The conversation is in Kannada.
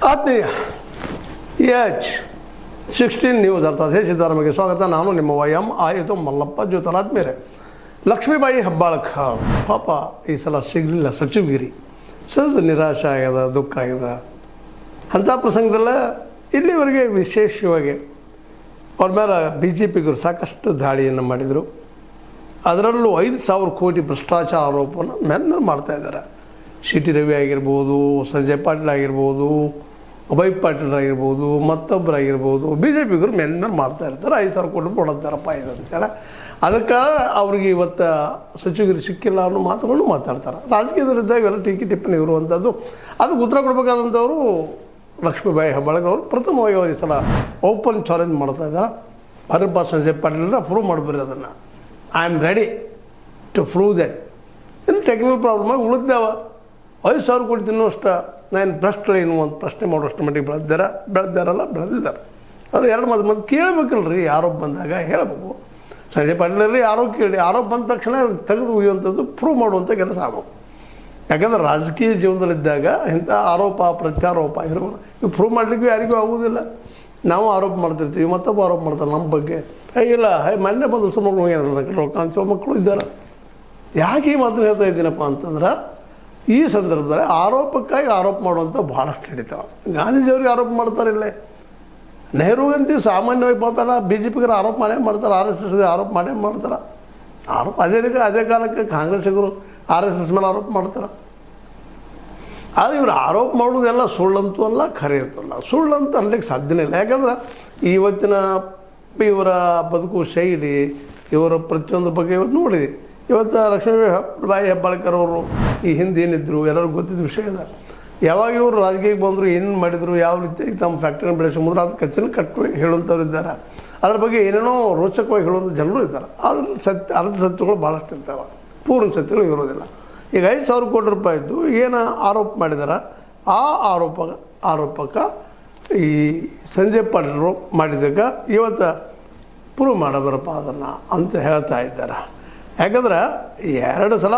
ಆತ್ಮೀಯ H16 ನ್ಯೂಸ್ ಅರ್ಥಾತ್ ಸಿದ್ದರಾಮಯ್ಯಗೆ ಸ್ವಾಗತ. ನಾನು ನಿಮ್ಮ ವೈಎಂ ಆಯಿತು ಮಲ್ಲಪ್ಪ ಜ್ಯೋತರಾದ್ಮೇಲೆ ಲಕ್ಷ್ಮೀಬಾಯಿ ಹೆಬ್ಬಾಳಕ ಪಾಪ ಈ ಸಲ ಸಿಗಲಿಲ್ಲ ಸಚಿವಗಿರಿ. ಸಹಜ ನಿರಾಶೆ ಆಗ್ಯದ, ದುಃಖ ಆಗ್ಯದ. ಅಂಥ ಪ್ರಸಂಗದಲ್ಲ ಇಲ್ಲಿವರೆಗೆ ವಿಶೇಷವಾಗಿ ಅವ್ರ ಮೇಲೆ BJPಗರು ಸಾಕಷ್ಟು ದಾಳಿಯನ್ನು ಮಾಡಿದರು. ಅದರಲ್ಲೂ 5,000 ಕೋಟಿ ಭ್ರಷ್ಟಾಚಾರ ಆರೋಪವನ್ನು ಮೆನ್ನ ಮಾಡ್ತಾಯಿದ್ದಾರೆ. CT ರವಿ ಆಗಿರ್ಬೋದು, ಸಂಜಯ್ ಪಾಟೀಲ್ ಆಗಿರ್ಬೋದು, ಅಭಯ್ ಪಾಟೀಲ್ ಆಗಿರ್ಬೋದು, ಮತ್ತೊಬ್ಬರಾಗಿರ್ಬೋದು, BJPಗರು ಮೆನ್ನ ಮಾಡ್ತಾ ಇರ್ತಾರೆ. 5,000 ಕೋಟಿ ಕೊಡತ್ತಾರಪ್ಪ ಇದು ಅಂತೇಳಿ. ಅದಕ್ಕೆ ಅವ್ರಿಗೆ ಇವತ್ತು ಸಚಿವರಿಗೆ ಸಿಕ್ಕಿಲ್ಲ ಅನ್ನೋ ಮಾತುಗಳನ್ನು ಮಾತಾಡ್ತಾರೆ. ರಾಜಕೀಯದಲ್ಲಿದ್ದಾಗ ಇವೆಲ್ಲ ಟೀಕೆ ಟಿಪ್ಪಣಿ ಇರುವಂಥದ್ದು. ಅದಕ್ಕೆ ಉತ್ತರ ಕೊಡಬೇಕಾದಂಥವರು ಲಕ್ಷ್ಮೀಬಾಯಿ ಹೆಬ್ಬಾಳಕ ಅವರು ಪ್ರಥಮವಾಗಿ ಅವರು ಈ ಸಲ ಓಪನ್ ಚಾಲೆಂಜ್ ಮಾಡ್ತಾ ಇದ್ದಾರೆ. ಬರಪ್ಪ ಸಂಜಯ್ ಪಾಟೀಲ್ ಪ್ರೂವ್ ಮಾಡಿಬಿಡ್ರಿ ಅದನ್ನು. I am ready to prove that. ಇನ್ನು ಟೆಕ್ನಿಕಲ್ ಪ್ರಾಬ್ಲಮ್ ಆಗಿ ಉಳಿದಾವ 5,000 ಕೋಟಿ ತಿನ್ನುವಷ್ಟು ನಾನು ಭ್ರಷ್ಟಗಳೇನು ಅಂತ ಪ್ರಶ್ನೆ ಮಾಡೋಷ್ಟು ಮಟ್ಟಿಗೆ ಬೆಳೆದಿದ್ದಾರೆ. ಅವ್ರು ಎರಡು ಮತ್ತೆ ಕೇಳಬೇಕಲ್ರಿ. ಆರೋಪ ಬಂದಾಗ ಹೇಳಬೇಕು. ಸಂಜಯ್ ಪಾಟೀಲಲ್ಲಿ ಆರೋಪ ಕೇಳಿ, ಆರೋಪ ಬಂದ ತಕ್ಷಣ ತೆಗೆದು ಒಯ್ಯುವಂಥದ್ದು ಪ್ರೂವ್ ಮಾಡುವಂಥ ಕೆಲಸ ಆಗಬೇಕು. ಯಾಕಂದ್ರೆ ರಾಜಕೀಯ ಜೀವನದಲ್ಲಿದ್ದಾಗ ಇಂಥ ಆರೋಪ ಪ್ರತ್ಯಾರೋಪ ಇರ್ಬೋದು. ಇವು ಪ್ರೂವ್ ಮಾಡಲಿಕ್ಕೂ ಯಾರಿಗೂ ಆಗೋದಿಲ್ಲ. ನಾವು ಆರೋಪ ಮಾಡ್ತಿರ್ತೀವಿ, ಮತ್ತೊಬ್ಬ ಆರೋಪ ಮಾಡ್ತಾರೆ ನಮ್ಮ ಬಗ್ಗೆ. ಇಲ್ಲ ಮೊನ್ನೆ ಬಂದು ಸುಮ್ಮನೆ ಹೋಗ್ಯಾನಲ್ಲ ಮಕ್ಕಳು ಇದ್ದಾರೆ. ಯಾಕೆ ಈ ಮಾತನ್ನು ಹೇಳ್ತಾ ಇದ್ದೀನಪ್ಪ ಅಂತಂದ್ರೆ ಈ ಸಂದರ್ಭದಲ್ಲಿ ಆರೋಪಕ್ಕಾಗಿ ಆರೋಪ ಮಾಡುವಂಥ ಭಾಳಷ್ಟು ನಡೀತಾವೆ. ಗಾಂಧೀಜಿಯವ್ರಿಗೆ ಆರೋಪ ಮಾಡ್ತಾರಿಲ್ಲ, ನೆಹರುಗಂತೂ ಸಾಮಾನ್ಯವಾಗಿ ಪಾಪ ಎಲ್ಲ BJPಗರು ಆರೋಪ ಮಾಡೇ ಮಾಡ್ತಾರೆ, RSSಗೆ ಆರೋಪ ಮಾಡೇ ಮಾಡ್ತಾರೆ. ಆರೋಪ ಅದೇ ಕಾಲಕ್ಕೆ ಕಾಂಗ್ರೆಸ್ಸಿಗರು RSS ಮೇಲೆ ಆರೋಪ ಮಾಡ್ತಾರೆ. ಆದರೆ ಇವರು ಆರೋಪ ಮಾಡೋದೆಲ್ಲ ಸುಳ್ಳಂತೂ ಅಲ್ಲ, ಖರೆ ಅಂತಲ್ಲ. ಸುಳ್ಳಂತೂ ಅನ್ಲಿಕ್ಕೆ ಸಾಧ್ಯನೇ ಇಲ್ಲ. ಯಾಕಂದ್ರೆ ಇವತ್ತಿನ ಇವರ ಬದುಕು ಶೈಲಿ, ಇವರ ಪ್ರತಿಯೊಂದು ಬಗ್ಗೆ ಇವತ್ತು ನೋಡಿ. ಇವತ್ತು ಲಕ್ಷ್ಮೀಬಾಯಿ ಹೆಬ್ಬಾಳ್ಕರವರು ಈ ಹಿಂದೆ ಏನಿದ್ರು ಎಲ್ಲರಿಗೂ ಗೊತ್ತಿದ್ದ ವಿಷಯ ಇದೆ. ಯಾವಾಗ ಇವರು ರಾಜಕೀಯಕ್ಕೆ ಬಂದರು, ಏನು ಮಾಡಿದರು, ಯಾವ ರೀತಿ ತಮ್ಮ ಫ್ಯಾಕ್ಟ್ರಿನ ಬೆಳೆಸೋ ಮೊದಲು ಅದು ಕಚ್ಚಿನ ಕಟ್ಟು ಹೇಳುವಂಥವ್ರು ಇದ್ದಾರೆ. ಅದ್ರ ಬಗ್ಗೆ ಏನೇನೋ ರೋಚಕವಾಗಿ ಹೇಳುವಂಥ ಜನರು ಇದ್ದಾರೆ. ಆದ್ರೆ ಅರ್ಧ ಸತ್ಯಗಳು ಭಾಳಷ್ಟು ಇರ್ತಾವೆ, ಪೂರ್ಣ ಸತ್ಯಗಳು ಇರೋದಿಲ್ಲ. ಈಗ 5,000 ಕೋಟಿ ರೂಪಾಯಿದ್ದು ಏನು ಆರೋಪ ಮಾಡಿದಾರ, ಆ ಆರೋಪಕ್ಕೆ ಈ ಸಂಜಯ್ ಪಾಟೀಲರು ಮಾಡಿದಾಗ ಇವತ್ತು ಪ್ರೂವ್ ಮಾಡಬರಪ್ಪ ಅದನ್ನು ಅಂತ ಹೇಳ್ತಾ ಇದ್ದಾರೆ. ಯಾಕಂದ್ರೆ 2 ಸಲ